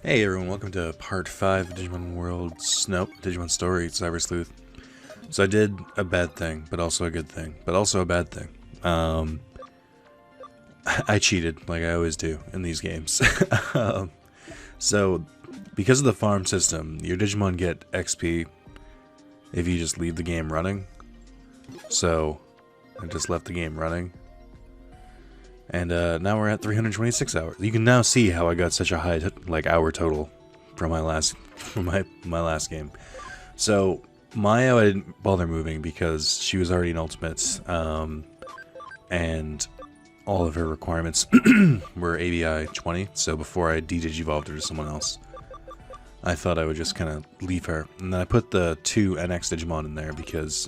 Hey everyone, welcome to part 5 of Digimon World's, nope, Digimon Story, Cyber Sleuth. So I did a bad thing, but also a good thing, but also a bad thing. I cheated, like I always do in these games. So, because of the farm system, your Digimon get XP if you just leave the game running. So, I just left the game running. And now we're at 326 hours. You can now see how I got such a high hour total from my last my last game. So Maya I didn't bother moving because she was already in Ultimates, and all of her requirements were ABI 20. So before I de-digivolved her to someone else, I thought I would just kind of leave her. And then I put the 2 NX Digimon in there because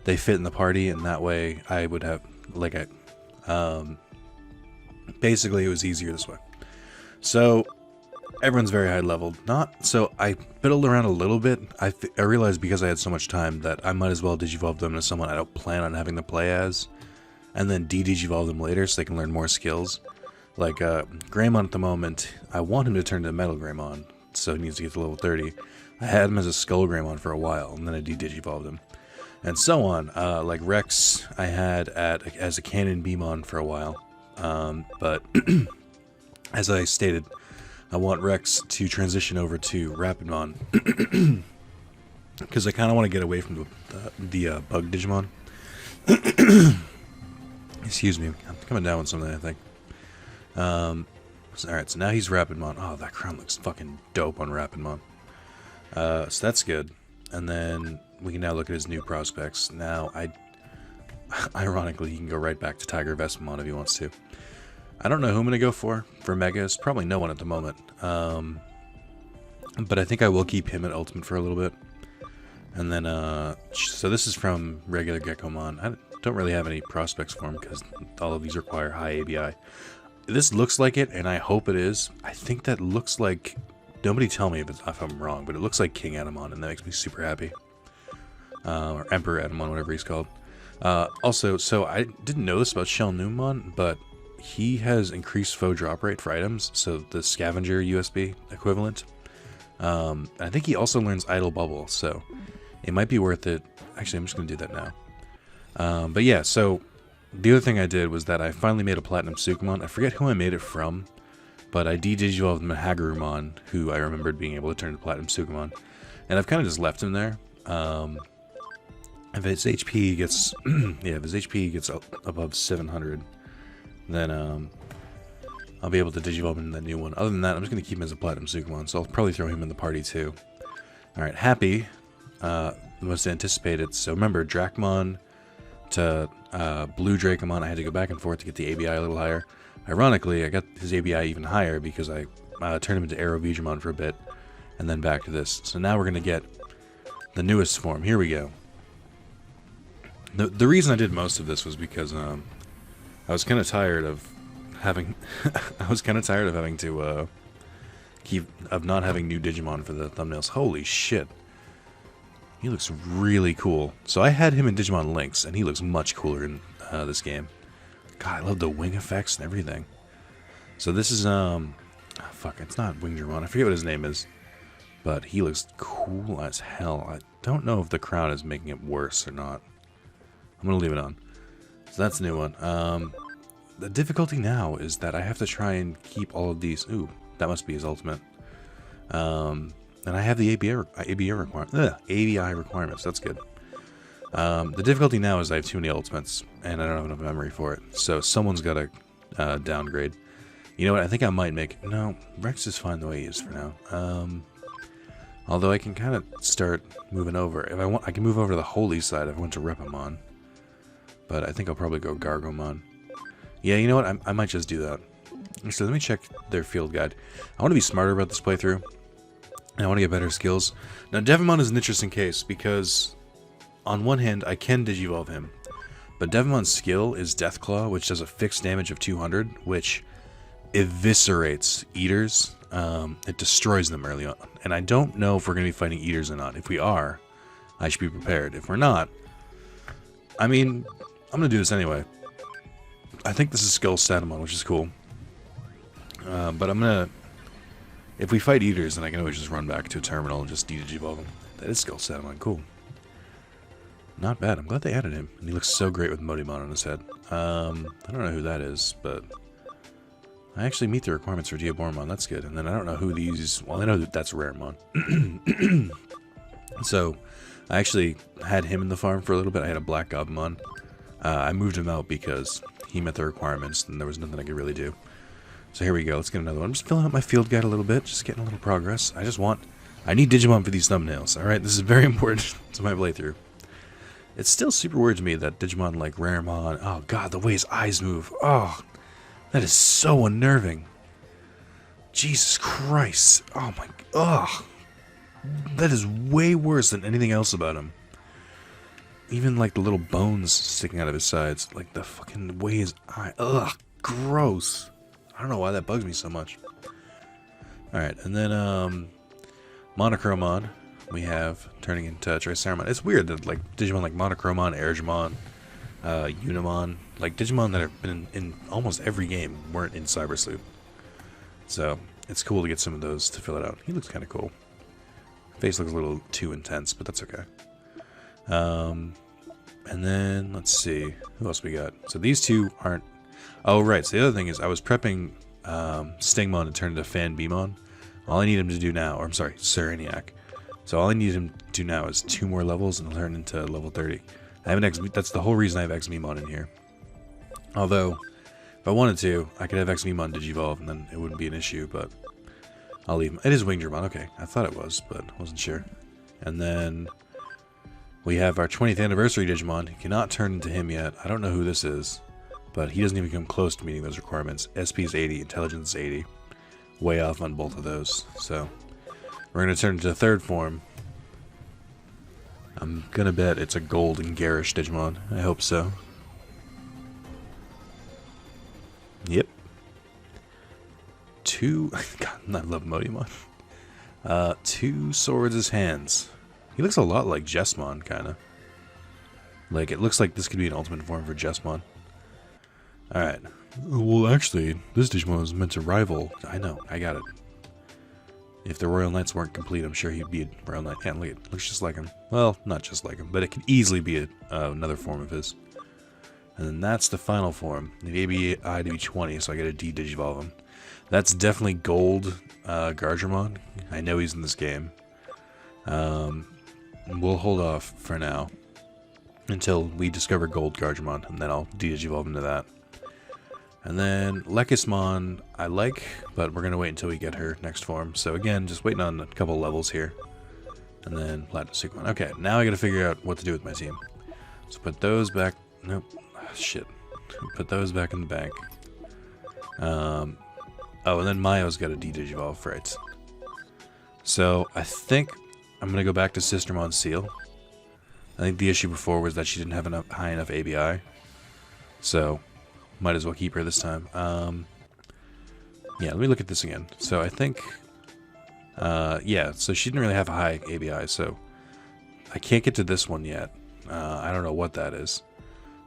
they fit in the party, and that way I would have basically it was easier this way. So everyone's very high leveled. Not so I fiddled around a little bit. I realized because I had so much time that I might as well digivolve them to someone I don't plan on having to play as, and then de-digivolve them later so they can learn more skills. Like Greymon at the moment, I want him to turn to Metal Greymon, so he needs to get to level 30. I had him as a Skull Greymon for a while, and then I de-digivolved him. And so on. Like Rex, I had as a Cannon Beamon for a while. But as I stated, I want Rex to transition over to Rapidmon because I kind of want to get away from the Bug Digimon. Excuse me, I'm coming down with something, I think. Alright, so now he's Rapidmon. Oh, that crown looks fucking dope on Rapidmon. So that's good. And then we can now look at his new prospects. Now, ironically, he can go right back to Tiger Vesmon if he wants to. I don't know who I'm going to go for Megas. Probably no one at the moment. But I think I will keep him at Ultimate for a little bit. And then, so this is from regular Gekomon. I don't really have any prospects for him because all of these require high ABI. This looks like it, and I hope it is. I think that looks like... Nobody tell me if I'm wrong, but it looks like King Atamon, and that makes me super happy. Or Emperor Atamon, whatever he's called. Also, so I didn't know this about Shell Numon, but he has increased foe drop rate for items, so the Scavenger USB equivalent. I think he also learns Idle Bubble, so it might be worth it. Actually, I'm just going to do that now. But yeah, so the other thing I did was that I finally made a Platinum Sukumon. I forget who I made it from, but I de-digivolved Mahagurumon, who I remembered being able to turn to Platinum Sukumon. And I've kind of just left him there. If his HP gets... yeah, if his HP gets above 700, then I'll be able to digivolve him in the new one. Other than that, I'm just going to keep him as a Platinum Sukumon, so I'll probably throw him in the party too. Alright, Happy. The most anticipated. So remember, Dracmon to Blue Dracomon, I had to go back and forth to get the ABI a little higher. Ironically, I got his ABI even higher because I turned him into Aero Vegemon for a bit, and then back to this. So now we're going to get the newest form. Here we go. The reason I did most of this was because I was kind of tired of having to not having new Digimon for the thumbnails. Holy shit. He looks really cool. So I had him in Digimon Lynx, and he looks much cooler in this game. God, I love the wing effects and everything. So this is, fuck, it's not Wing Dramon. I forget what his name is. But he looks cool as hell. I don't know if the crown is making it worse or not. I'm going to leave it on. So that's a new one. The difficulty now is that I have to try and keep all of these. Ooh, that must be his ultimate. And I have the ABI requirements. That's good. The difficulty now is I have too many ultimates, and I don't have enough memory for it. So someone's got to downgrade. You know what? I think I might make... No, Rex is fine the way he is for now. Although I can kind of start moving over. If I want, I can move over to the Holy side if I went to Repamon. But I think I'll probably go Gargomon. Yeah, you know what? I might just do that. So let me check their field guide. I want to be smarter about this playthrough. And I want to get better skills. Now, Devimon is an interesting case because... On one hand, I can digivolve him, but Devimon's skill is Deathclaw, which does a fixed damage of 200, which eviscerates Eaters. It destroys them early on, and I don't know if we're going to be fighting Eaters or not. If we are, I should be prepared. If we're not, I mean, I'm going to do this anyway. I think this is Skull Satamon, which is cool. But I'm going to If we fight eaters, then I can always just run back to a terminal and just de-digivolve them. That is skill set. I'm like, cool. Not bad. I'm glad they added him. And he looks so great with Modimon on his head. I don't know who that is, but I actually meet the requirements for Diabormon. That's good. And then I don't know who these... Well, I know that that's Raremon. So, I actually had him in the farm for a little bit. I had a Black Gobamon. I moved him out because he met the requirements and there was nothing I could really do. So here we go. Let's get another one. I'm just filling out my field guide a little bit. Just getting a little progress. I need Digimon for these thumbnails. Alright, this is very important to my playthrough. It's still super weird to me that Digimon like Raremon... Oh god, the way his eyes move. Oh, that is so unnerving. Jesus Christ. Oh my... Ugh. That is way worse than anything else about him. Even like the little bones sticking out of his sides. Like the fucking way his eye... Ugh. Gross. I don't know why that bugs me so much. Alright, and then Monochromon we have turning into Triceramon. It's weird that like Digimon like Monochromon, Airgimon, Unimon, like Digimon that have been in almost every game weren't in Cyber Sleuth. So it's cool to get some of those to fill it out. He looks kind of cool. Face looks a little too intense, but that's okay. And then let's see who else we got. So these two aren't. Oh right. So the other thing is I was prepping Stingmon to turn into Fanbemon. All I need him to do now, or I'm sorry, Sereniac. So all I need him to do now is 2 more levels and he'll turn into level 30. I have an X. That's the whole reason I have Xmemon in here. Although, if I wanted to, I could have Xmemon Digivolve and then it wouldn't be an issue. But I'll leave him. It is Wingdramon. Okay, I thought it was, but wasn't sure. And then we have our 20th anniversary Digimon. He cannot turn into him yet. I don't know who this is, but he doesn't even come close to meeting those requirements. SP is 80, Intelligence is 80. Way off on both of those. So we're going to turn into the 3rd form. I'm going to bet it's a gold and garish Digimon. I hope so. Yep. 2... God, I love Modimon. 2 swords as hands. He looks a lot like Jesmon, kind of. Like, it looks like this could be an ultimate form for Jesmon. Alright. Well, actually, this Digimon was meant to rival... I know, I got it. If the Royal Knights weren't complete, I'm sure he'd be a Royal Knight. Yeah, look, it looks just like him. Well, not just like him, but it could easily be another form of his. And then that's the final form. The ABI to be 20, so I gotta de-digivolve him. That's definitely gold Gargramon. I know he's in this game. We'll hold off for now until we discover gold Gargramon, and then I'll de-digivolve into that. And then Lekismon I like, but we're going to wait until we get her next form. So again, just waiting on a couple levels here. And then Platinum Sucumon. Okay, now I got to figure out what to do with my team. So put those back... Nope. Shit. Put those back in the bank. Oh, and then Mayo's got a de-digivolve, right? So I think I'm going to go back to Sistermon Seal. I think the issue before was that she didn't have enough high enough ABI. So... might as well keep her this time. Yeah, let me look at this again. So I think, yeah, so she didn't really have a high ABI, so I can't get to this one yet. I don't know what that is,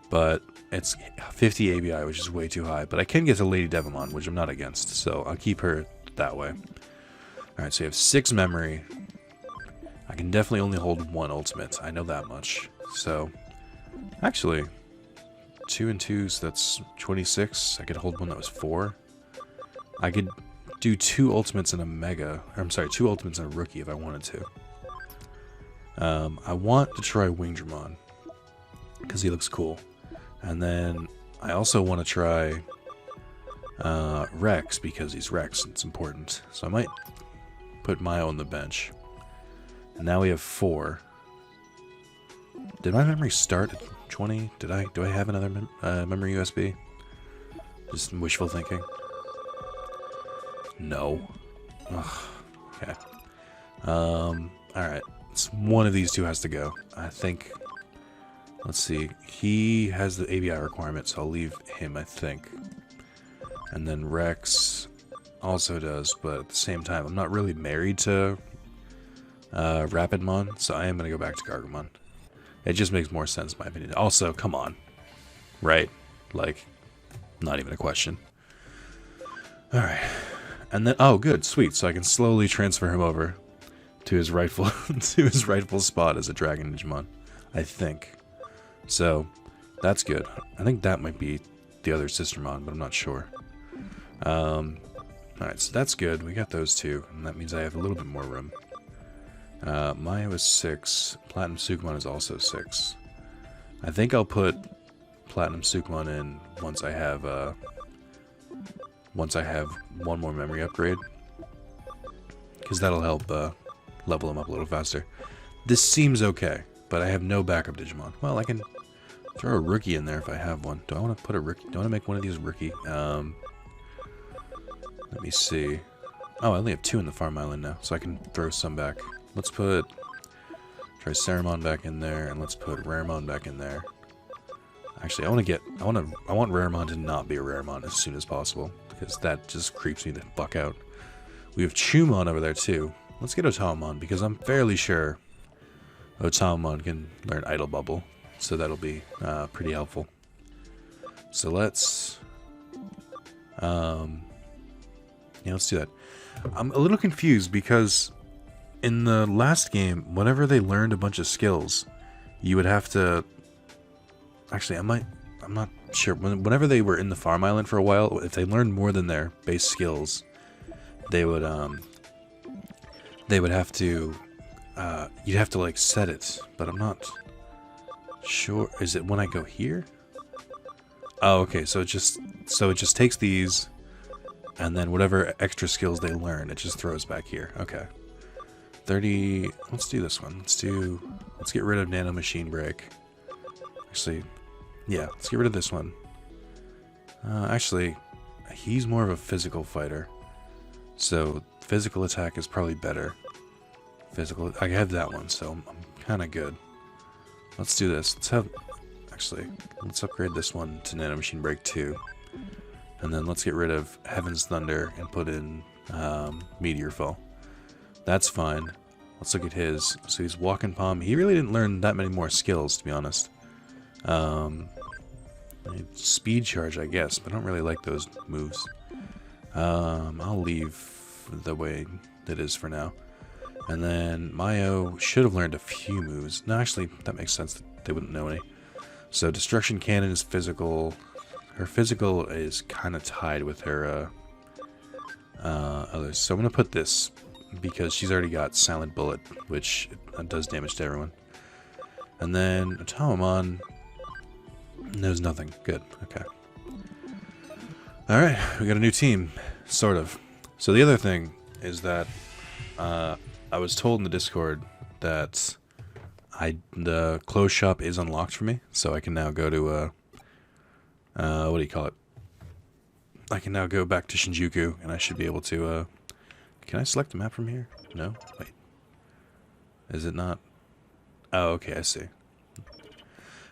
but it's 50 ABI, which is way too high. But I can get to Lady Devamon, which I'm not against, so I'll keep her that way. Alright, so you have 6 memory. I can definitely only hold 1 ultimate. I know that much. So, actually... 2 and 2, so that's 26. I could hold one that was 4. I could do 2 ultimates and a mega. Or, I'm sorry, 2 ultimates and a rookie if I wanted to. I want to try Wingdramon because he looks cool. And then I also want to try Rex because he's Rex. It's important. So I might put Mayo on the bench. And now we have 4. Did my memory start at 20? Do I have another memory USB? Just wishful thinking. No. Ugh. Okay. Alright. One of these two has to go. I think... Let's see. He has the ABI requirement, so I'll leave him, I think. And then Rex also does, but at the same time, I'm not really married to Rapidmon, so I am going to go back to Gargramon. It just makes more sense, in my opinion. Also, come on. Right? Like, not even a question. Alright. And then, oh, good, sweet. So I can slowly transfer him over to his rightful to his rightful spot as a dragon Digimon, I think. So that's good. I think that might be the other Sistermon, but I'm not sure. Alright, so that's good. We got those two, and that means I have a little bit more room. Maya was 6. Platinum Sukumon is also 6. I think I'll put Platinum Sukumon in once I have one more memory upgrade, because that'll help level him up a little faster. This seems okay, but I have no backup Digimon. Well, I can throw a rookie in there if I have one. Do I want to put a rookie? Do I want to make one of these rookie? Let me see. Oh, I only have 2 in the farm island now, so I can throw some back. Let's put Triceramon back in there, and let's put Raremon back in there. Actually, I want Raremon to not be a Raremon as soon as possible, because that just creeps me the fuck out. We have Chumon over there too. Let's get Otamon, because I'm fairly sure Otamon can learn Idle Bubble, so that'll be pretty helpful. So let's let's do that. I'm a little confused because in the last game, whenever they learned a bunch of skills, you would have to... Actually, I'm not sure. Whenever they were in the farm island for a while, if they learned more than their base skills, they would have to... you'd have to, like, set it. But I'm not sure. Is it when I go here? Oh, okay. So it just takes these... And then whatever extra skills they learn, it just throws back here. Okay. 30... Let's do this one. Let's get rid of Nano Machine Break. Actually, yeah, let's get rid of this one. Actually, he's more of a physical fighter. So, physical attack is probably better. I have that one, so I'm kind of good. Let's do this. Let's upgrade this one to Nano Machine Break 2. And then let's get rid of Heaven's Thunder and put in Meteor Fall. That's fine. Let's look at his. So he's Walking Palm. He really didn't learn that many more skills, to be honest. Speed Charge, I guess, but I don't really like those moves. I'll leave the way it is for now. And then Mayo should have learned a few moves. No, actually, that makes sense. They wouldn't know any. So Destruction Cannon is physical. Her physical is kind of tied with her others. So I'm going to put this because she's already got Silent Bullet, which does damage to everyone. And then Otamon knows nothing. Good. Okay. Alright, we got a new team. Sort of. So the other thing is that I was told in the Discord that the clothes shop is unlocked for me, so I can now go to what do you call it? I can now go back to Shinjuku, and I should be able to, can I select the map from here? No? Wait. Is it not? Oh, okay, I see.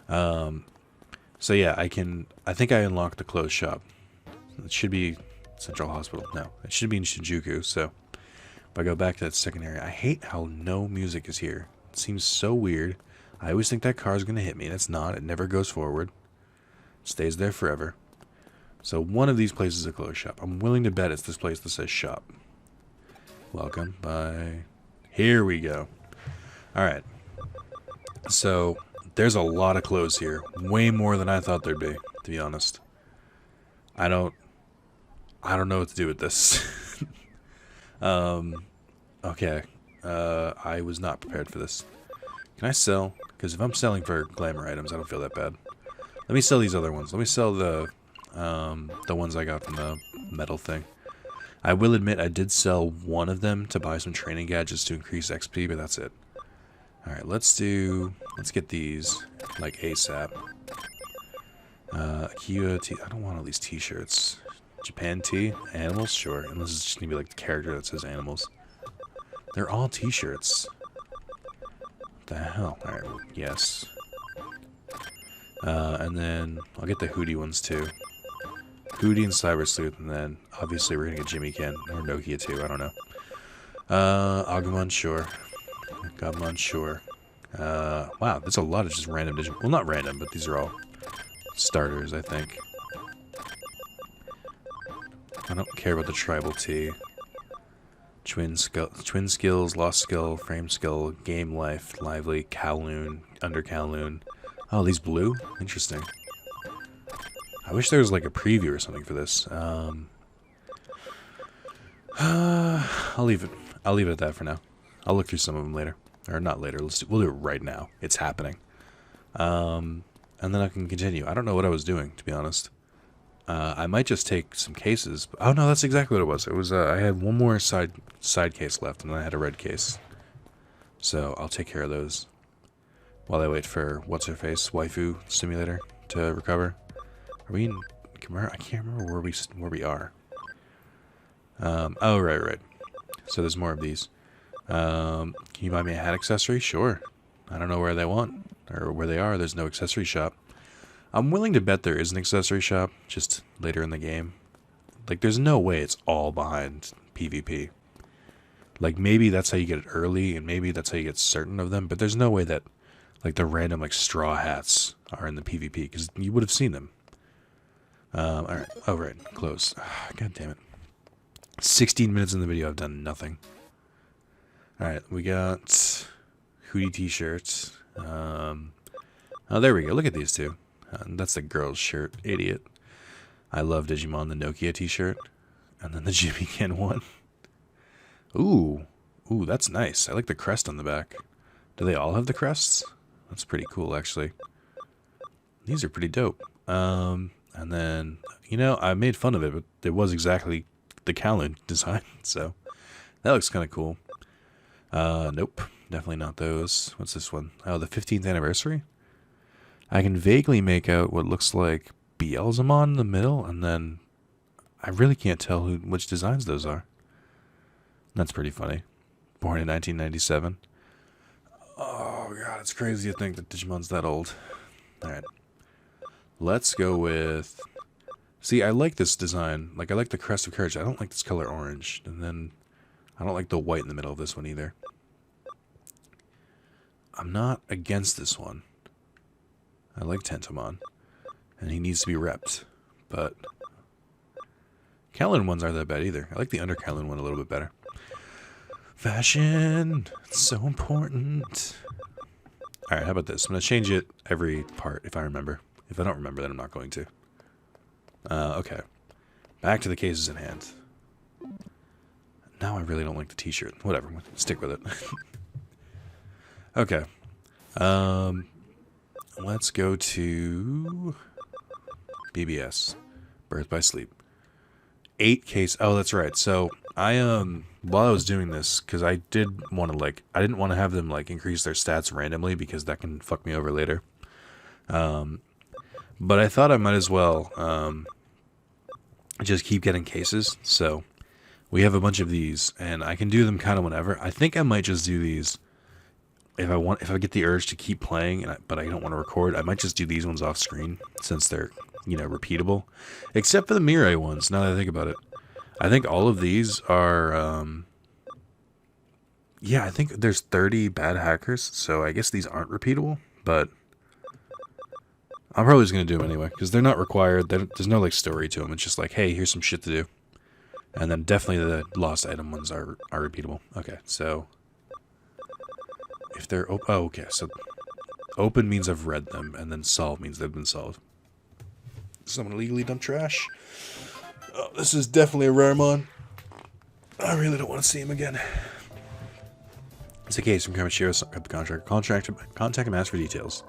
So yeah, I think I unlocked the clothes shop. It should be Central Hospital. No, it should be in Shinjuku, so if I go back to that second area, I hate how no music is here. It seems so weird. I always think that car's gonna hit me, and it's not. It never goes forward. Stays there forever. So one of these places is a clothes shop. I'm willing to bet it's this place that says shop. Welcome. Bye. Here we go. Alright. So there's a lot of clothes here. Way more than I thought there'd be, to be honest. I don't know what to do with this. Okay. I was not prepared for this. Can I sell? Because if I'm selling for glamour items, I don't feel that bad. Let me sell these other ones. Let me sell the ones I got from the metal thing. I will admit I did sell one of them to buy some training gadgets to increase XP, but that's it. Alright, let's get these, like, ASAP. Akio T. I don't want all these t-shirts. Japan T? Animals? Sure. Unless it's just gonna be like the character that says animals. They're all t-shirts. What the hell? Alright, yes. And then I'll get the Hootie ones too. Hootie and Cyber Sleuth, and then obviously we're gonna get Jimmy Ken or Nokia too. I don't know. Agumon, sure. Gabumon, sure. Wow, there's a lot of just random Digimon. Well, not random, but these are all starters, I think. I don't care about the Tribal T. Twin skills, lost skill, frame skill, game life, lively, Kowloon, under Kowloon. Oh, these blue? Interesting. I wish there was like a preview or something for this. I'll leave it. I'll leave it at that for now. I'll look through some of them later, or not later. We'll do it right now. It's happening. And then I can continue. I don't know what I was doing, to be honest. I might just take some cases. Oh no, that's exactly what it was. It was I had one more side case left, and then I had a red case. So I'll take care of those while I wait for what's her face waifu simulator to recover. Are we in? I can't remember where we are. Oh right. So there's more of these. Can you buy me a hat accessory? Sure. I don't know where they want or where they are. There's no accessory shop. I'm willing to bet there is an accessory shop just later in the game. Like, there's no way it's all behind PvP. Like, maybe that's how you get it early, and maybe that's how you get certain of them, but there's no way that, like, the random, like, straw hats are in the PvP, because you would have seen them. Alright. Oh, right. Close. God damn it. 16 minutes in the video, I've done nothing. Alright, we got hoodie t-shirts. Oh, there we go. Look at these two. That's the girl's shirt. Idiot. I love Digimon, the Nokia t-shirt. And then the Jimmy Ken one. Ooh, that's nice. I like the crest on the back. Do they all have the crests? That's pretty cool, actually. These are pretty dope. And then, you know, I made fun of it, but it was exactly the Kowloon design, so that looks kind of cool. Nope, definitely not those. What's this one? Oh, the 15th anniversary? I can vaguely make out what looks like Beelzemon in the middle, and then I really can't tell which designs those are. That's pretty funny. Born in 1997. Oh, God, it's crazy to think that Digimon's that old. Alright. Let's go with... See, I like this design. Like, I like the Crest of Courage. I don't like this color orange. And then, I don't like the white in the middle of this one either. I'm not against this one. I like Tentomon, and he needs to be repped, but Kowloon ones aren't that bad either. I like the under Kowloon one a little bit better. Fashion! It's so important. Alright, how about this? I'm going to change it every part if I remember. If I don't remember, then I'm not going to. Okay. Back to the cases in hand. Now I really don't like the t-shirt. Whatever, stick with it. Okay. Let's go to BBS, Birth by Sleep. 8 case. Oh, that's right. So I while I was doing this, because I did want to I didn't want to have them like increase their stats randomly because that can fuck me over later. But I thought I might as well just keep getting cases. So we have a bunch of these, and I can do them kind of whenever. I think I might just do these. If I get the urge to keep playing, but I don't want to record, I might just do these ones off screen since they're, you know, repeatable. Except for the Mirai ones, now that I think about it. I think all of these are, yeah, I think there's 30 bad hackers, so I guess these aren't repeatable, but I'm probably just going to do them anyway, because they're not required. There's no, like, story to them. It's just like, hey, here's some shit to do. And then definitely the lost item ones are repeatable. Okay, so... If they're oh, okay, so open means I've read them, and then solve means they've been solved. Someone illegally dumped trash. Oh, this is definitely a Raremon. I really don't want to see him again. It's a case from Kamashiro at the contact him, ask for details.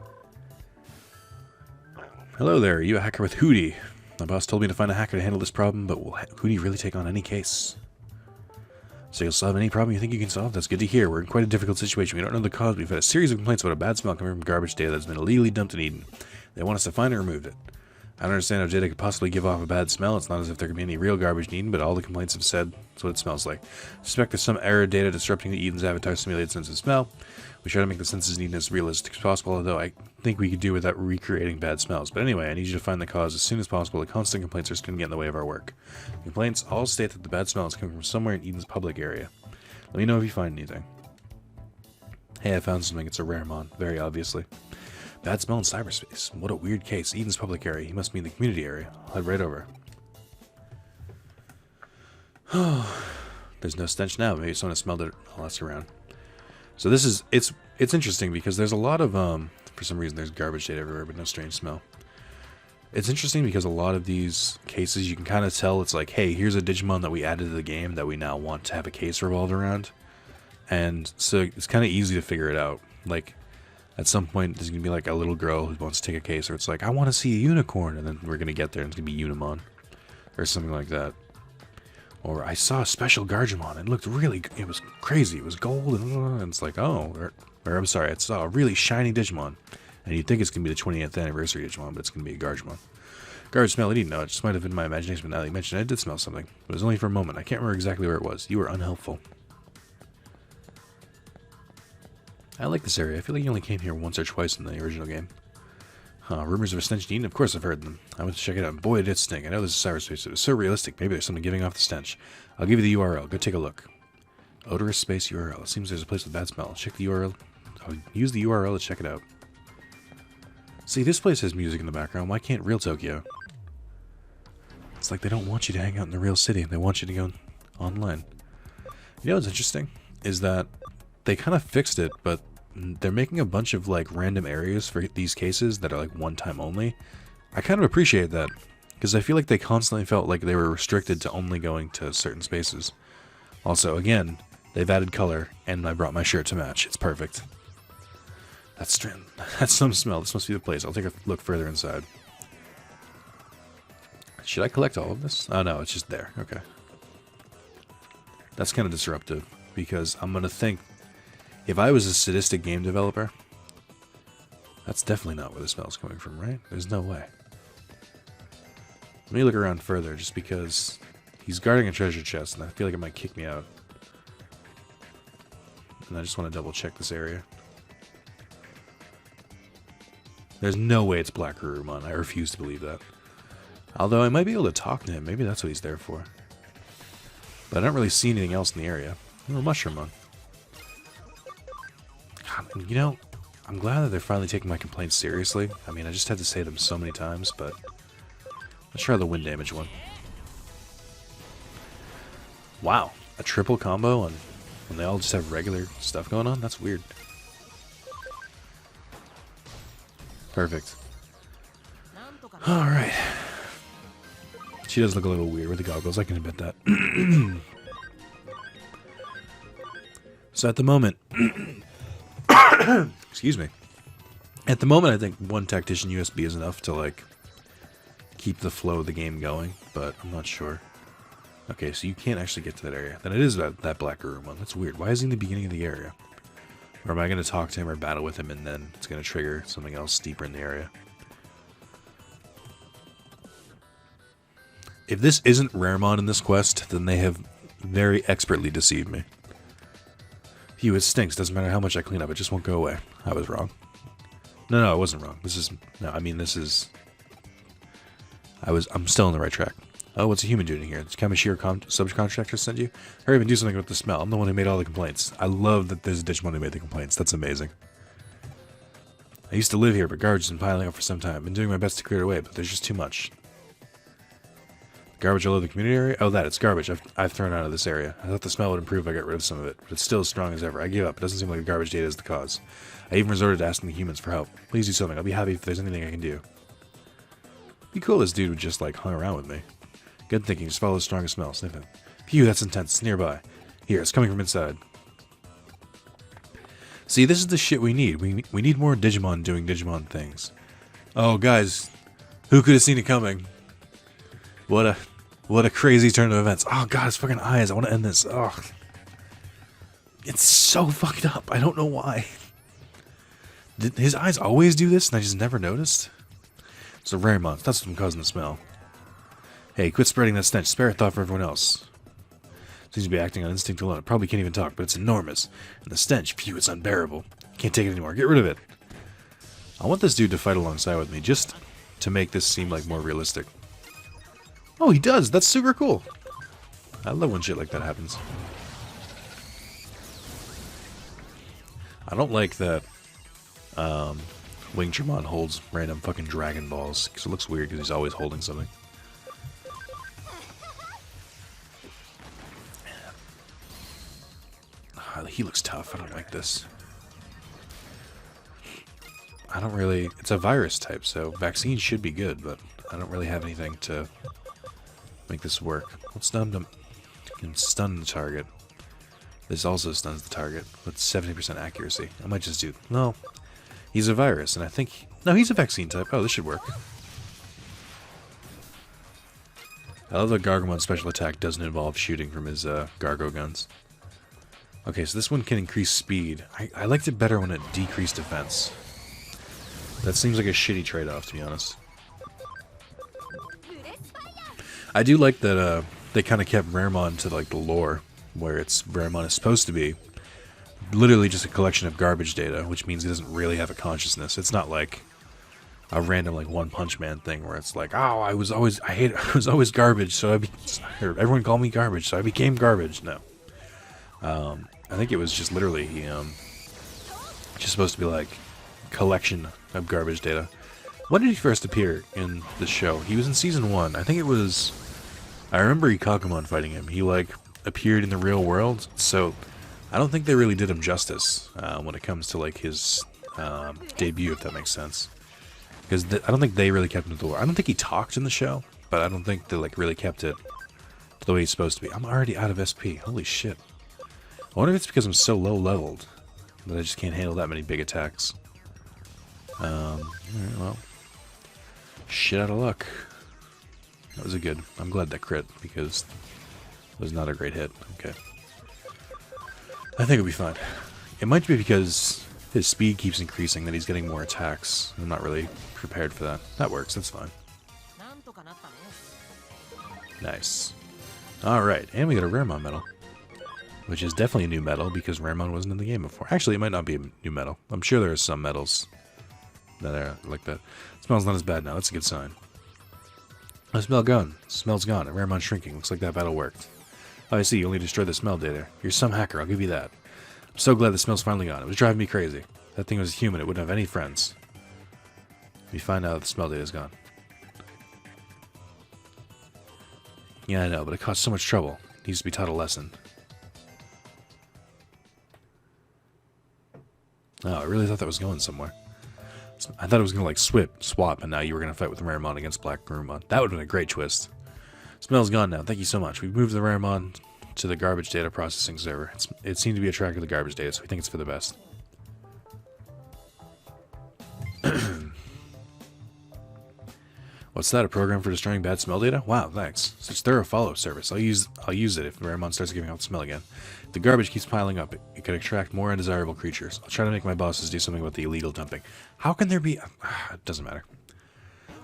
Hello there, are you a hacker with Hootie? My boss told me to find a hacker to handle this problem, but will Hootie really take on any case? So you'll solve any problem you think you can solve? That's good to hear. We're in quite a difficult situation. We don't know the cause. We've had a series of complaints about a bad smell coming from garbage data that's been illegally dumped in Eden. They want us to find and remove it. I don't understand how data could possibly give off a bad smell. It's not as if there could be any real garbage in Eden, but all the complaints have said that's what it smells like. I suspect there's some error data disrupting the Eden's avatar simulated sense of smell. We try to make the senses in Eden as realistic as possible, although I think we could do without recreating bad smells. But anyway, I need you to find the cause as soon as possible. The constant complaints are just going to get in the way of our work. Complaints all state that the bad smell is coming from somewhere in Eden's public area. Let me know if you find anything. Hey, I found something. It's a Raremon, very obviously. Bad smell in cyberspace. What a weird case. Eden's public area. He must be in the community area. I'll head right over. There's no stench now. Maybe someone has smelled it. I'll ask around. So this is, it's interesting because there's a lot of, for some reason there's garbage data everywhere, but no strange smell. It's interesting because a lot of these cases, you can kind of tell it's like, hey, here's a Digimon that we added to the game that we now want to have a case revolved around. And so it's kind of easy to figure it out. Like, at some point, there's going to be like a little girl who wants to take a case, or it's like, I want to see a unicorn, and then we're going to get there and it's going to be Unimon, or something like that. Or I saw a special Gargimon, it looked really, it was crazy, it was gold, and it's like, oh, or I'm sorry, I saw a really shiny Digimon. And you'd think it's going to be the 20th anniversary Digimon, but it's going to be a Gargimon. Garbage smell, I didn't know. It just might have been my imagination, but now that you mentioned it, I did smell something. But it was only for a moment. I can't remember exactly where it was. You were unhelpful. I like this area. I feel like you only came here once or twice in the original game. Rumors of a stench Dean? Of course I've heard them. I went to check it out, and boy, it did stink. I know this is cyberspace. It was so realistic. Maybe there's something giving off the stench. I'll give you the URL. Go take a look. Odorous space URL. It seems there's a place with bad smell. Check the URL. I'll use the URL to check it out. See, this place has music in the background. Why can't real Tokyo? It's like they don't want you to hang out in the real city. They want you to go online. You know what's interesting? Is that they kind of fixed it, but they're making a bunch of like random areas for these cases that are like one time only. I kind of appreciate that, because I feel like they constantly felt like they were restricted to only going to certain spaces. Also, again, they've added color, and I brought my shirt to match. It's perfect. That's some smell. This must be the place. I'll take a look further inside. Should I collect all of this? Oh no, it's just there. Okay. That's kind of disruptive, because I'm going to think, if I was a sadistic game developer, that's definitely not where the smell's coming from, right? There's no way. Let me look around further, just because he's guarding a treasure chest, and I feel like it might kick me out. And I just want to double check this area. There's no way it's Black Garurumon. I refuse to believe that. Although I might be able to talk to him. Maybe that's what he's there for. But I don't really see anything else in the area. Oh, Mushroomon. You know, I'm glad that they're finally taking my complaints seriously. I mean, I just had to say them so many times, but let's try the wind damage one. Wow, a triple combo on when they all just have regular stuff going on? That's weird. Perfect. Alright. She does look a little weird with the goggles, I can admit that. So at the moment... Excuse me. At the moment, I think one tactician USB is enough to, like, keep the flow of the game going, but I'm not sure. Okay, so you can't actually get to that area. Then it is that Black Garurumon. That's weird. Why is he in the beginning of the area? Or am I going to talk to him or battle with him, and then it's going to trigger something else deeper in the area? If this isn't Raremon in this quest, then they have very expertly deceived me. Phew, it stinks. Doesn't matter how much I clean up. It just won't go away. I was wrong. No, I wasn't wrong. This is... No, I mean, this is... I'm still on the right track. Oh, what's a human doing here? Did Kamishiro subcontractor send you? Hurry up and do something with the smell. I'm the one who made all the complaints. I love that there's a Digimon who made the complaints. That's amazing. I used to live here, but garbage has been piling up for some time. I've been doing my best to clear it away, but there's just too much. Garbage all over the community area? Oh, it's garbage I've thrown out of this area. I thought the smell would improve if I got rid of some of it, but it's still as strong as ever. I give up. It doesn't seem like the garbage data is the cause. I even resorted to asking the humans for help. Please do something. I'll be happy if there's anything I can do. It'd be cool if this dude would just, like, hung around with me. Good thinking. Just follow the strongest smell. Sniff it. Phew, that's intense. It's nearby. Here, it's coming from inside. See, this is the shit we need. We need more Digimon doing Digimon things. Oh, guys. Who could have seen it coming? What a crazy turn of events. Oh, God, his fucking eyes. I want to end this. Oh. It's so fucked up. I don't know why. Did his eyes always do this and I just never noticed? It's a Raremon. That's what I'm causing the smell. Hey, quit spreading that stench. Spare a thought for everyone else. Seems to be acting on instinct alone. It probably can't even talk, but it's enormous. And the stench, phew, it's unbearable. Can't take it anymore. Get rid of it. I want this dude to fight alongside with me, just to make this seem like more realistic. Oh, he does! That's super cool! I love when shit like that happens. I don't like that Wingtramon holds random fucking Dragon Balls, because it looks weird because he's always holding something. he looks tough. I don't like this. I don't really... It's a virus type, so vaccine should be good, but I don't really have anything to make this work. Let's stun them. Can stun the target. This also stuns the target with 70% accuracy. I might just do... No. He's a virus, and I think... No, he's a vaccine type. Oh, this should work. I love that Gargomon's special attack doesn't involve shooting from his Gargo guns. Okay, so this one can increase speed. I liked it better when it decreased defense. That seems like a shitty trade-off, to be honest. I do like that they kind of kept Raremon to like the lore, where Raremon is supposed to be literally just a collection of garbage data, which means he doesn't really have a consciousness. It's not like a random like One Punch Man thing where it's like, oh, I was always garbage, so everyone called me garbage, so I became garbage. No, I think it was just literally he just supposed to be like a collection of garbage data. When did he first appear in the show? He was in season 1. I think it was. I remember Ikakumon fighting him. He like appeared in the real world, so I don't think they really did him justice when it comes to like his debut, if that makes sense. Because I don't think they really kept him to the lore. I don't think he talked in the show, but I don't think they like really kept it the way he's supposed to be. I'm already out of SP. Holy shit. I wonder if it's because I'm so low leveled that I just can't handle that many big attacks. Alright, well. Shit out of luck. That was a good. I'm glad that crit because it was not a great hit. Okay. I think it'll be fine. It might be because his speed keeps increasing that he's getting more attacks. I'm not really prepared for that. That works, that's fine. Nice. Alright, and we got a Raremon medal. Which is definitely a new medal because Raremon wasn't in the game before. Actually, it might not be a new medal. I'm sure there are some medals that are like that. It smells not as bad now, that's a good sign. The smell gone. Smell's gone. And Raremon's shrinking. Looks like that battle worked. Oh, I see. You only destroyed the smell data. You're some hacker. I'll give you that. I'm so glad the smell's finally gone. It was driving me crazy. That thing was human. It wouldn't have any friends. We find out the smell data's gone. Yeah, I know, but it caused so much trouble. It needs to be taught a lesson. Oh, I really thought that was going somewhere. I thought it was going to like swap, and now you were going to fight with the Raremon against Black Garurumon. That would have been a great twist. Smell's gone now. Thank you so much. We've moved the Raremon to the garbage data processing server. It seemed to be attracted to the garbage data, so we think it's for the best. What's that? A program for destroying bad smell data? Wow, thanks. Such thorough follow-up service. I'll use it if Raremon starts giving out the smell again. If the garbage keeps piling up, it could attract more undesirable creatures. I'll try to make my bosses do something about the illegal dumping. How can there be... it doesn't matter.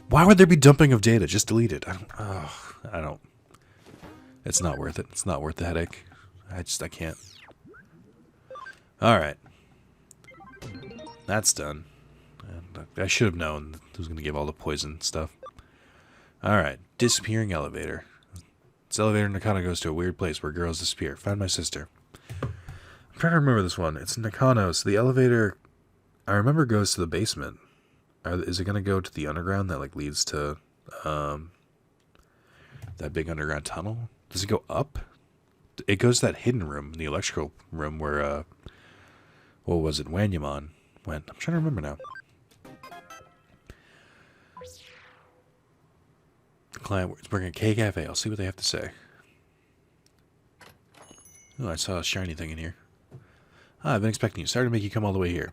Why would there be dumping of data? Just delete it. I don't... It's not worth it. It's not worth the headache. I can't. Alright. That's done. And I should have known that it was going to give all the poison stuff. Alright. Disappearing elevator. This elevator in Nakano goes to a weird place where girls disappear. Find my sister. I'm trying to remember this one. It's Nakano, so the elevator... I remember goes to the basement. Is it going to go to the underground that like leads to that big underground tunnel? Does it go up? It goes to that hidden room, the electrical room where what was it? Wanyamon went. I'm trying to remember now. The client is working at K-Cafe. I'll see what they have to say. Oh, I saw a shiny thing in here. I've been expecting you. Sorry to make you come all the way here.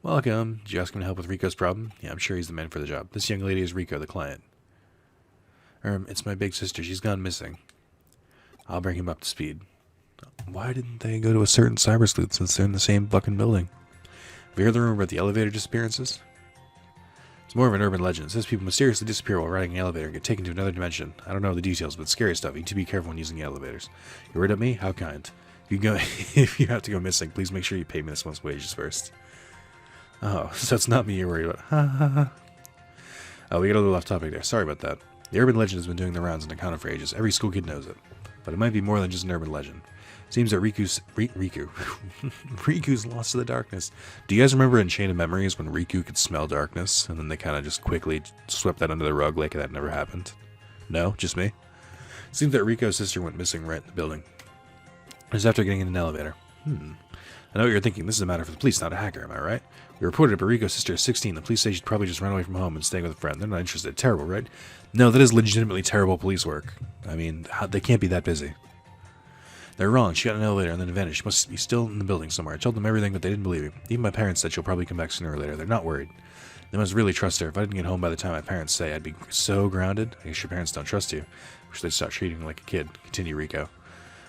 Welcome. Did you ask him to help with Rico's problem? Yeah, I'm sure he's the man for the job. This young lady is Rico, the client. It's my big sister. She's gone missing. I'll bring him up to speed. Why didn't they go to a certain cyber sleuth since they're in the same fucking building? Have you heard the rumor about the elevator disappearances? It's more of an urban legend. It says people mysteriously disappear while riding an elevator and get taken to another dimension. I don't know the details, but it's scary stuff. You need to be careful when using the elevators. You worried about me? How kind. If you have to go missing, please make sure you pay me this month's wages first. Oh, so it's not me you're worried about. Ha ha ha. Oh, we got a little off topic there. Sorry about that. The urban legend has been doing the rounds in Nakano for ages. Every school kid knows it. But it might be more than just an urban legend. Seems that Riku's lost to the darkness. Do you guys remember in Chain of Memories when Riku could smell darkness, and then they kind of just quickly swept that under the rug like that never happened? No? Just me? Seems that Rico's sister went missing right in the building. Just after getting in an elevator. I know what you're thinking. This is a matter for the police, not a hacker, am I right? We reported that Rico's sister is 16. The police say she'd probably just run away from home and staying with a friend. They're not interested. Terrible, right? No, that is legitimately terrible police work. I mean, they can't be that busy. They're wrong. She got in an elevator and then vanished. She must be still in the building somewhere. I told them everything, but they didn't believe me. Even my parents said she'll probably come back sooner or later. They're not worried. They must really trust her. If I didn't get home by the time my parents say, I'd be so grounded. I guess your parents don't trust you. Wish they'd stop treating me like a kid. Continue, Rico.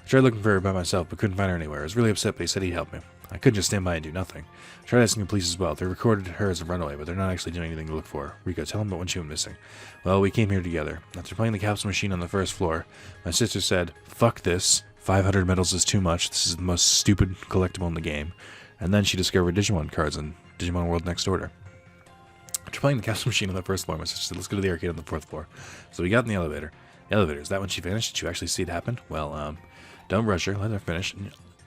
I tried looking for her by myself, but couldn't find her anywhere. I was really upset, but he said he'd help me. I couldn't just stand by and do nothing. I tried asking the police as well. They recorded her as a runaway, but they're not actually doing anything to look for her. Rico, tell them about when she went missing. Well, we came here together. After playing the capsule machine on the first floor, my sister said, fuck this. 500 medals is too much. This is the most stupid collectible in the game. And then she discovered Digimon cards in Digimon World Next Order. After playing the capsule machine on the first floor, my sister said, let's go to the arcade on the fourth floor. So we got in the elevator. The elevator, is that when she vanished? Did you actually see it happen? Well, don't rush her. Let her finish.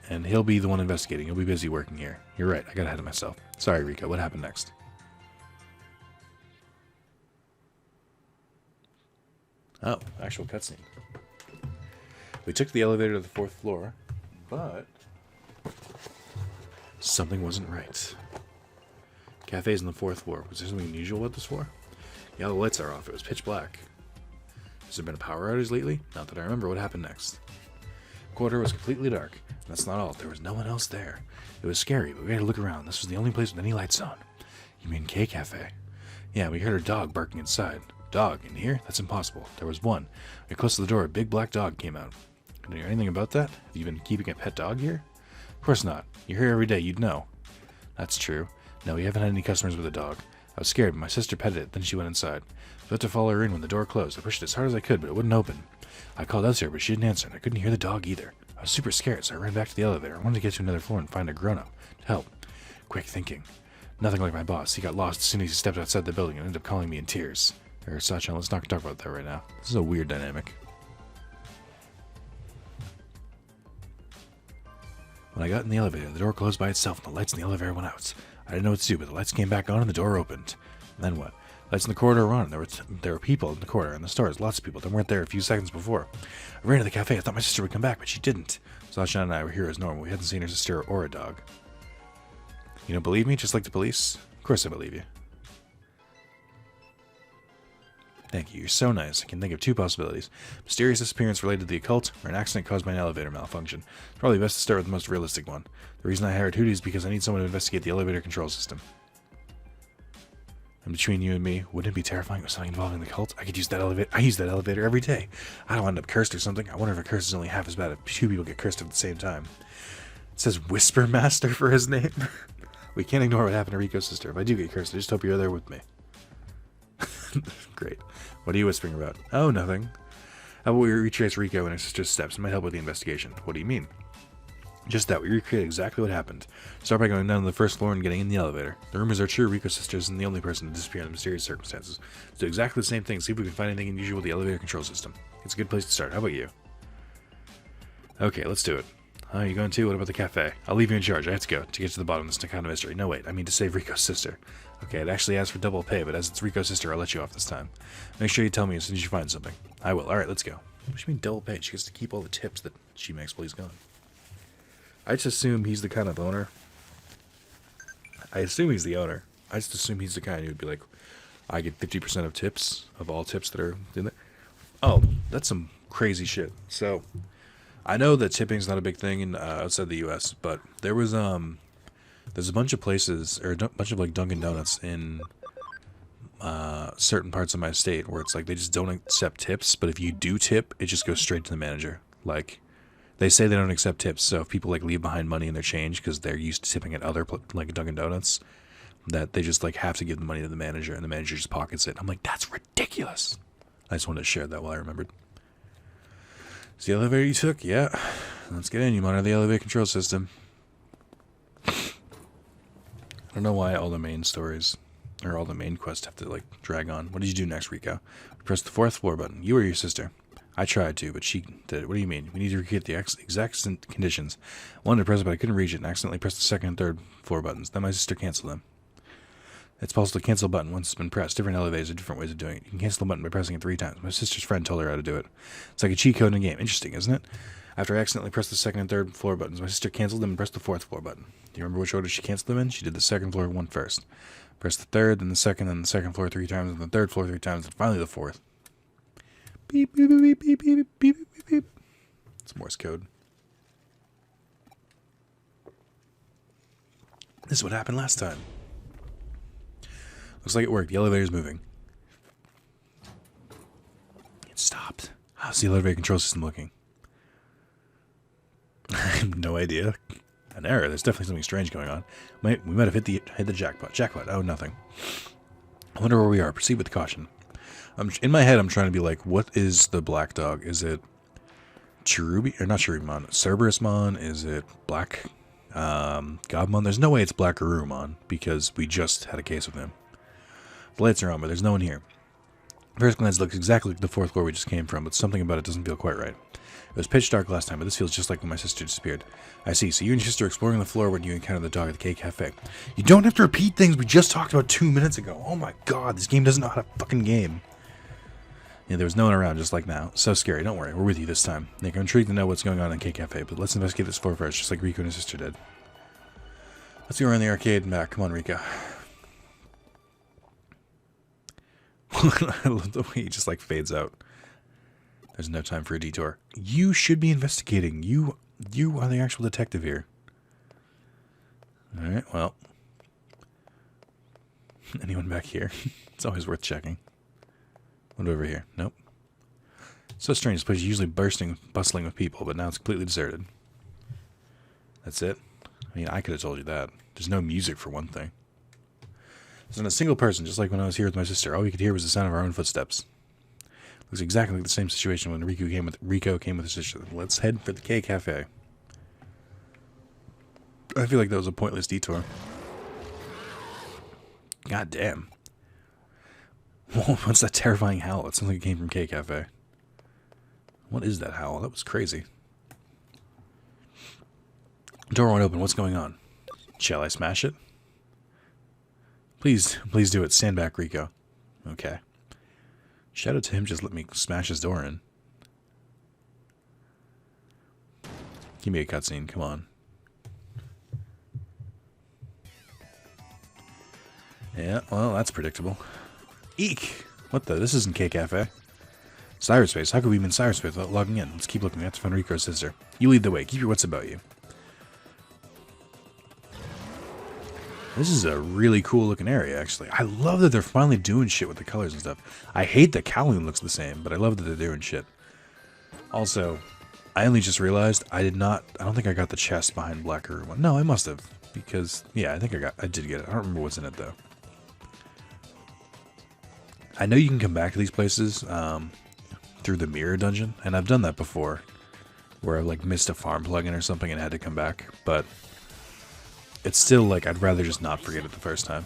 And he'll be the one investigating. He'll be busy working here. You're right. I got ahead of myself. Sorry, Rico. What happened next? Oh, actual cutscene. We took the elevator to the fourth floor, but something wasn't right. Cafe's on the fourth floor. Was there something unusual about this floor? Yeah, the lights are off. It was pitch black. Has there been a power outage lately? Not that I remember. What happened next? The corridor was completely dark. That's not all. There was no one else there. It was scary, but we had to look around. This was the only place with any lights on. You mean K Cafe? Yeah, we heard a dog barking inside. Dog in here? That's impossible. There was one. Right close to the door, a big black dog came out. Can you hear anything about that? Have you been keeping a pet dog here? Of course not. You're here every day. You'd know. That's true. No, we haven't had any customers with a dog. I was scared, but my sister petted it. Then she went inside. I had to follow her in when the door closed. I pushed it as hard as I could, but it wouldn't open. I called out to her, but she didn't answer, and I couldn't hear the dog either. I was super scared, so I ran back to the elevator. I wanted to get to another floor and find a grown-up to help. Quick thinking. Nothing like my boss. He got lost as soon as he stepped outside the building and ended up calling me in tears. Sachin, let's not talk about that right now. This is a weird dynamic. When I got in the elevator, the door closed by itself and the lights in the elevator went out. I didn't know what to do, but the lights came back on and the door opened. And then what? Lights in the corridor were on. There were people in the corridor and the stores, lots of people that weren't there a few seconds before. I ran to the cafe. I thought my sister would come back, but she didn't. Sachin and I were here as normal. We hadn't seen her sister or a dog. You don't believe me, just like the police? Of course I believe you. Thank you. You're so nice. I can think of two possibilities. Mysterious disappearance related to the occult, or an accident caused by an elevator malfunction. It's probably best to start with the most realistic one. The reason I hired Hootie is because I need someone to investigate the elevator control system. And between you and me, wouldn't it be terrifying with something involving the cult? I could use that elevator. I use that elevator every day. I don't end up cursed or something. I wonder if a curse is only half as bad if two people get cursed at the same time. It says Whisper Master for his name. We can't ignore what happened to Rico's sister. If I do get cursed, I just hope you're there with me. Great. What are you whispering about? Oh, nothing. How about we retrace Rico and his sister's steps? It might help with the investigation. What do you mean? Just that. We recreate exactly what happened. Start by going down to the first floor and getting in the elevator. The rumors are true. Rico's sister isn't the only person to disappear under mysterious circumstances. Let's do exactly the same thing. See if we can find anything unusual with the elevator control system. It's a good place to start. How about you? Okay, let's do it. Oh, you going too? What about the cafe? I'll leave you in charge. I have to go to get to the bottom of this kind of mystery. No, wait. I mean to save Rico's sister. Okay, it actually asks for double pay, but as it's Rico's sister, I'll let you off this time. Make sure you tell me as soon as you find something. I will. Alright, let's go. What do you mean double pay? She gets to keep all the tips that she makes while he's gone. I just assume he's the kind of owner. I assume he's the owner. I just assume he's the kind who would be like, I get 50% of tips, of all tips that are in there. Oh, that's some crazy shit. So, I know that tipping's not a big thing in outside the U.S., but there was there's a bunch of places or a bunch of like Dunkin' Donuts in certain parts of my state where it's like they just don't accept tips, but if you do tip, it just goes straight to the manager. Like they say they don't accept tips, so if people like leave behind money in their change because they're used to tipping at other like Dunkin' Donuts, that they just like have to give the money to the manager and the manager just pockets it. I'm like, that's ridiculous. I just wanted to share that while I remembered. Is the elevator you took? Yeah. Let's get in. You monitor the elevator control system. I don't know why all the main stories, or all the main quests have to, like, drag on. What did you do next, Rico? Press the fourth floor button. You or your sister? I tried to, but she did it. What do you mean? We need to recreate the exact conditions. I wanted to press it, but I couldn't reach it and accidentally pressed the second and third floor buttons. Then my sister canceled them. It's possible to cancel a button once it's been pressed. Different elevators have different ways of doing it. You can cancel a button by pressing it 3 times. My sister's friend told her how to do it. It's like a cheat code in a game. Interesting, isn't it? After I accidentally pressed the second and third floor buttons, my sister canceled them and pressed the fourth floor button. Do you remember which order she canceled them in? She did the second floor one first. Pressed the third, then the second floor 3 times, and the third floor 3 times, and finally the fourth. Beep, beep, beep, beep, beep, beep, beep, beep, beep. It's Morse code. This is what happened last time. Looks like it worked. The elevator's moving. It stopped. How's the elevator control system looking? I have no idea. An error. There's definitely something strange going on. We might have hit the jackpot. Jackpot. Oh, nothing. I wonder where we are. Proceed with caution. In my head, I'm trying to be like, what is the black dog? Is it Cherubi? Or not Cherubimon. Cerberusmon? Is it Black Godmon? There's no way it's Black Garurumon, because we just had a case with him. The lights are on, but there's no one here. First glance looks exactly like the fourth floor we just came from, but something about it doesn't feel quite right. It was pitch dark last time, but this feels just like when my sister disappeared. I see. So you and your sister are exploring the floor when you encountered the dog at the K Cafe. You don't have to repeat things we just talked about 2 minutes ago. Oh my god, this game doesn't know how to fucking game. Yeah, there was no one around, just like now. So scary. Don't worry, we're with you this time. Nick, I'm intrigued to know what's going on in K Cafe, but let's investigate this floor first, just like Rico and his sister did. Let's go around the arcade and back. Come on, Rico. I love the way he just like fades out. There's no time for a detour. You should be investigating. You are the actual detective here. Alright, well. Anyone back here? It's always worth checking. What over here? Nope. So strange. This place is usually bustling with people, but now it's completely deserted. That's it? I mean, I could have told you that. There's no music for one thing. There's not a single person, just like when I was here with my sister. All we could hear was the sound of our own footsteps. Looks exactly like the same situation when Rico came with his sister. Let's head for the K Cafe. I feel like that was a pointless detour. God damn. What's that terrifying howl? It sounds like it came from K Cafe. What is that howl? That was crazy. Door won't open. What's going on? Shall I smash it? Please do it. Stand back, Rico. Okay. Shout out to him, just let me smash his door in. Give me a cutscene, come on. Yeah, well, that's predictable. Eek! What the? This isn't K Cafe. Cyberspace. How could we be in cyberspace without logging in? Let's keep looking. We have to find Rico's sister. You lead the way. Keep your wits about you. This is a really cool looking area, actually. I love that they're finally doing shit with the colors and stuff. I hate that Kowloon looks the same, but I love that they're doing shit. Also, I only just realized I don't think I got the chest behind Black Garurumon. No, I must have. Because, yeah, I think I did get it. I don't remember what's in it, though. I know you can come back to these places through the mirror dungeon, and I've done that before. Where I've, like, missed a farm plugin or something and had to come back, but it's still, like, I'd rather just not forget it the first time.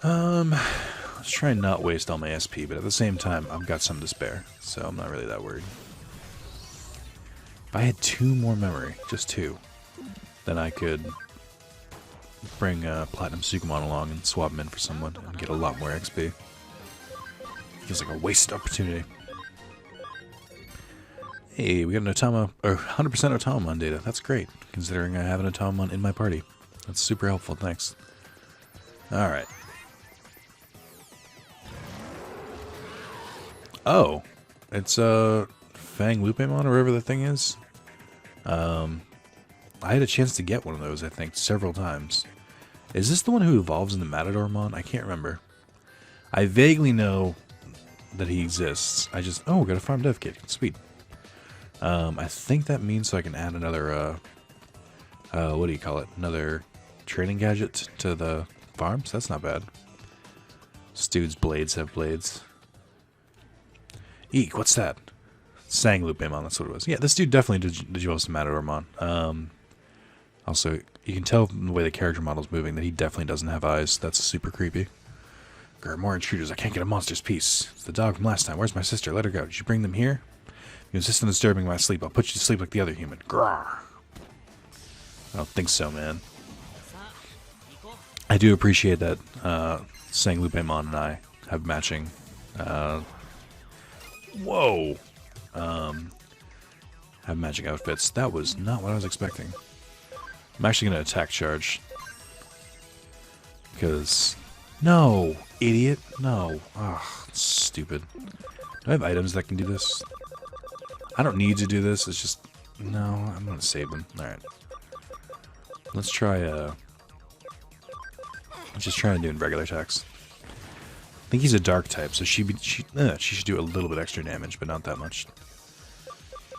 Let's try and not waste all my SP, but at the same time, I've got some to spare, so I'm not really that worried. If I had 2 more memory, just 2, then I could bring Platinum Sukumon along and swap him in for someone and get a lot more XP. Feels like a wasted opportunity. Hey, we got an Otama, or 100% Otamamon data. That's great, considering I have an Otamamon in my party. That's super helpful, thanks. Alright. Oh, it's Fang Lupemon, or whatever the thing is. I had a chance to get one of those, I think, several times. Is this the one who evolves into Matadormon? I can't remember. I vaguely know that he exists. Oh, we got a farm dev kit. Sweet. I think that means so I can add another, what do you call it? Another training gadget to the farms? That's not bad. This dude's blades have blades. Eek, what's that? Sang Lupemon, that's what it was. Yeah, this dude definitely did you some Matadormon. Also, you can tell from the way the character model's moving that he definitely doesn't have eyes. That's super creepy. Grr, more intruders. I can't get a monster's piece. It's the dog from last time. Where's my sister? Let her go. Did you bring them here? You insist on disturbing my sleep. I'll put you to sleep like the other human. Grr. I don't think so, man. I do appreciate that Sang Lupemon and I have matching... Whoa! have magic outfits. That was not what I was expecting. I'm actually going to attack charge. Because... No! Idiot! No. Ah, stupid. Do I have items that can do this? I don't need to do this. It's just... No, I'm going to save them. Alright. Let's try, let's just try doing regular attacks. I think he's a dark type, so she should do a little bit extra damage, but not that much.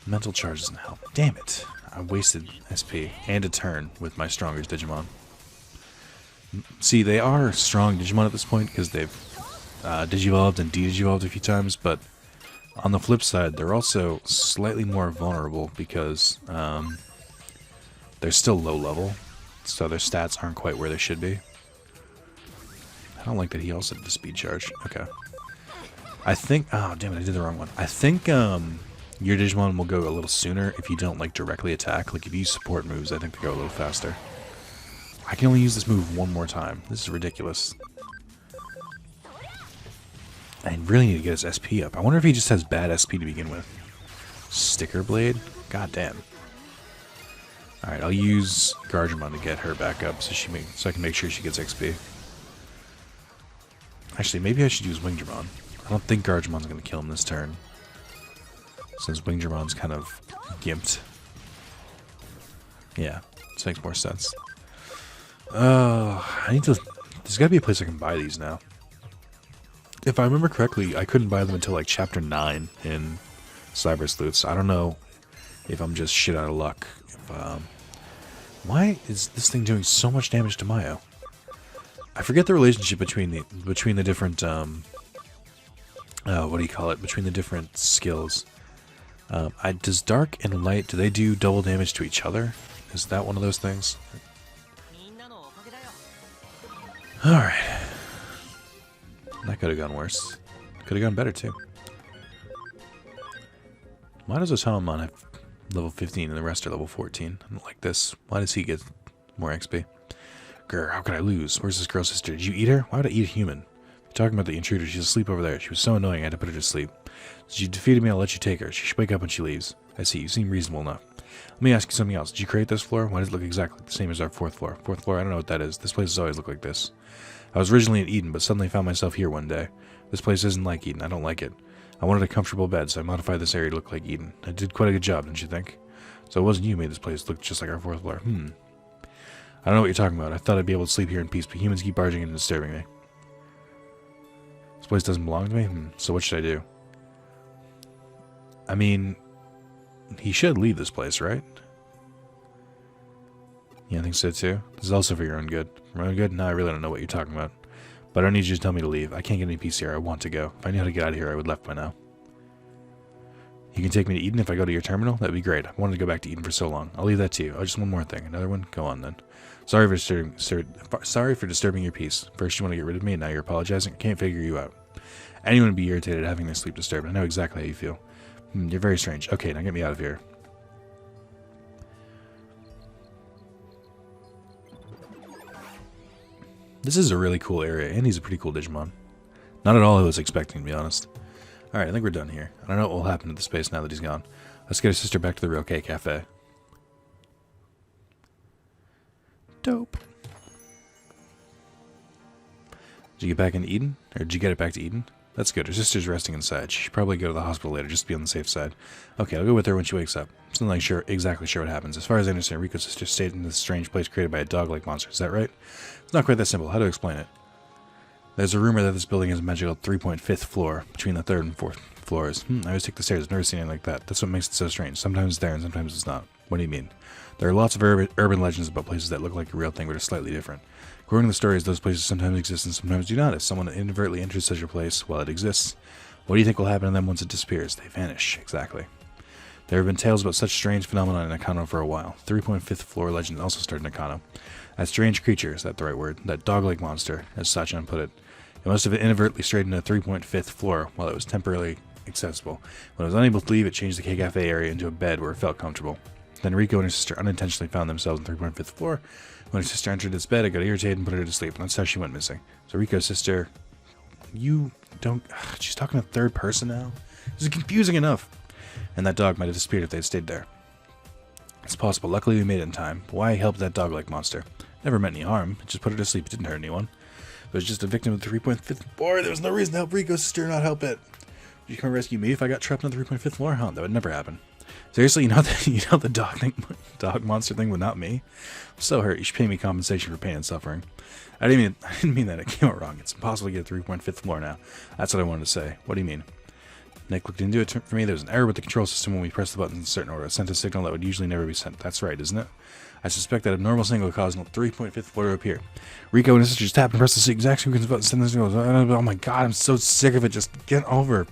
Mental charge doesn't help. Damn it. I wasted SP and a turn with my strongest Digimon. See, they are strong Digimon at this point because they've Digivolved and De-Digivolved a few times, but on the flip side, they're also slightly more vulnerable because they're still low level, so their stats aren't quite where they should be. I don't like that he also did the speed charge. Okay. I think... Oh, damn it, I did the wrong one. I think your Digimon will go a little sooner if you don't, like, directly attack. Like, if you use support moves, I think they go a little faster. I can only use this move one more time. This is ridiculous. I really need to get his SP up. I wonder if he just has bad SP to begin with. Sticker Blade? God damn. Alright, I'll use Gargemon to get her back up so I can make sure she gets XP. Actually, maybe I should use Wingdramon. I don't think Gargemon's going to kill him this turn, since Wingdramon's kind of gimped. Yeah, this makes more sense. I need to... There's got to be a place I can buy these now. If I remember correctly, I couldn't buy them until like Chapter 9 in Cyber Sleuths. I don't know if I'm just shit out of luck. Why is this thing doing so much damage to Mayo? I forget the relationship between the different what do you call it? Between the different skills. Does Dark and Light, do they do double damage to each other? Is that one of those things? Alright. That could have gone worse. Could have gone better too. Why does Osamon have level 15 and the rest are level 14? I don't like this. Why does he get more XP? Grr, how could I lose? Where's this girl's sister? Did you eat her? Why would I eat a human? You're talking about the intruder. She's asleep over there. She was so annoying I had to put her to sleep. Since you defeated me, I'll let you take her. She should wake up when she leaves. I see. You seem reasonable enough. Let me ask you something else. Did you create this floor? Why does it look exactly the same as our fourth floor? Fourth floor? I don't know what that is. This place has always looked like this. I was originally in Eden, but suddenly found myself here one day. This place isn't like Eden. I don't like it. I wanted a comfortable bed, so I modified this area to look like Eden. I did quite a good job, didn't you think? So it wasn't you who made this place look just like our fourth floor. I don't know what you're talking about. I thought I'd be able to sleep here in peace, but humans keep barging in and disturbing me. This place doesn't belong to me? So what should I do? I mean, he should leave this place, right? Yeah, I think so too. This is also for your own good. For my own good? No, I really don't know what you're talking about. But I don't need you to tell me to leave. I can't get any peace here. I want to go. If I knew how to get out of here, I would have left by now. You can take me to Eden if I go to your terminal? That'd be great. I wanted to go back to Eden for so long. I'll leave that to you. Oh, just one more thing. Another one? Go on then. Sorry for disturbing your peace. First you want to get rid of me, and now you're apologizing? I can't figure you out. Anyone would be irritated at having their sleep disturbed. I know exactly how you feel. You're very strange. Okay, now get me out of here. This is a really cool area, and he's a pretty cool Digimon. Not at all who I was expecting, to be honest. Alright, I think we're done here. I don't know what will happen to the space now that he's gone. Let's get his sister back to the Real K Cafe. Dope. Did you get back into Eden? Or did you get it back to Eden? That's good. Her sister's resting inside. She should probably go to the hospital later just to be on the safe side. Okay, I'll go with her when she wakes up. I'm still not exactly sure what happens. As far as I understand, Rico's sister stayed in this strange place created by a dog-like monster. Is that right? It's not quite that simple. How to explain it? There's a rumor that this building has a magical 3.5th floor between the 3rd and 4th floors. I always take the stairs. I've never seen anything like that. That's what makes it so strange. Sometimes it's there and sometimes it's not. What do you mean? There are lots of urban legends about places that look like a real thing but are slightly different. According to the stories, those places sometimes exist and sometimes do not. If someone inadvertently enters such a place while it exists, what do you think will happen to them once it disappears? They vanish. Exactly. There have been tales about such strange phenomena in Nakano for a while. 3.5th floor legend also started in Nakano. That strange creature, is that the right word? That dog-like monster, as Sachan put it. It must have inadvertently strayed into the 3.5th floor while it was temporarily accessible. When it was unable to leave, it changed the K-Cafe area into a bed where it felt comfortable. Then Rico and her sister unintentionally found themselves on the 3.5th floor. When her sister entered its bed, it got irritated and put her to sleep, and that's how she went missing. So Rico's sister... You don't... Ugh, she's talking to third person now? This is confusing enough. And that dog might have disappeared if they had stayed there. It's possible. Luckily we made it in time. But why help that dog-like monster? Never meant any harm. It just put her to sleep. It didn't hurt anyone. It was just a victim of the 3.5th floor. There was no reason to help Rico's sister not help it. Would you come rescue me if I got trapped on the 3.5th floor? Huh, that would never happen. Seriously, you know the dog monster thing, but not me? I'm so hurt. You should pay me compensation for pain and suffering. I didn't mean that. It came out wrong. It's impossible to get a 3.5th floor now. That's what I wanted to say. What do you mean? Nick looked into it for me. There's an error with the control system when we press the buttons in a certain order. It sent a signal that would usually never be sent. That's right, isn't it? I suspect that abnormal signal causing the 3.5th floor to appear. Rico and his sister just tapped and pressed the exact sequence of buttons. Send the signal. Oh my god, I'm so sick of it. Just get over.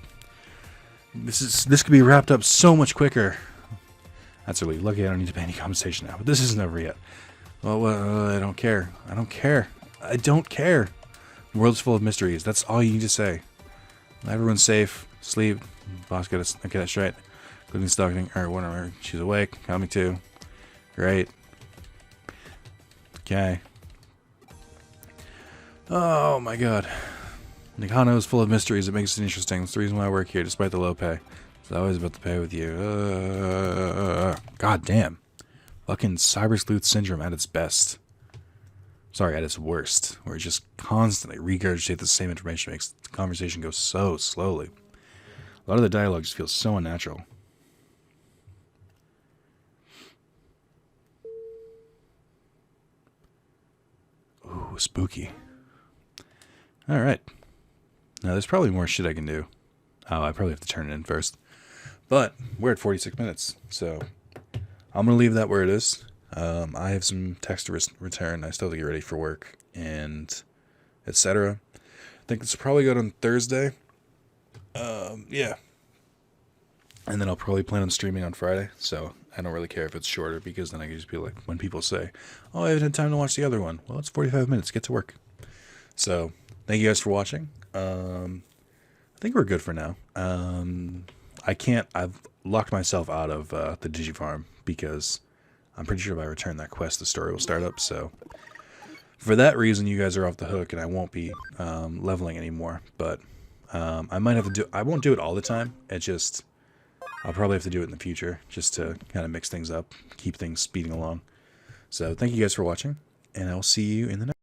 This could be wrapped up so much quicker. That's really lucky. I don't need to pay any compensation now. But this isn't over yet. Well, I don't care. I don't care. I don't care. The world's full of mysteries. That's all you need to say. Everyone's safe. Sleep. Boss got us. Okay, that's right. Cooking, stalking, or whatever. She's awake. Got me too. Great. Okay. Oh my god. Nikano is full of mysteries. It makes it interesting. It's the reason why I work here, despite the low pay. It's always about the pay with you. God damn. Fucking cyber sleuth syndrome at its best. Sorry, at its worst. Where it just constantly regurgitate the same information makes the conversation go so slowly. A lot of the dialogue just feels so unnatural. Ooh, spooky. Alright. Now, there's probably more shit I can do. Oh, I probably have to turn it in first. But we're at 46 minutes, so I'm going to leave that where it is. I have some text to return. I still have to get ready for work, and etc. I think this will probably go on Thursday. Yeah. And then I'll probably plan on streaming on Friday, so I don't really care if it's shorter, because then I can just be like, when people say, oh, I haven't had time to watch the other one. Well, it's 45 minutes. Get to work. So, thank you guys for watching. I think we're good for now. I've locked myself out of the Digifarm, because I'm pretty sure if I return that quest, the story will start up, so for that reason, you guys are off the hook, and I won't be leveling anymore, but I might have to do, I won't do it all the time, I'll probably have to do it in the future, just to kind of mix things up, keep things speeding along. So, thank you guys for watching, and I'll see you in the next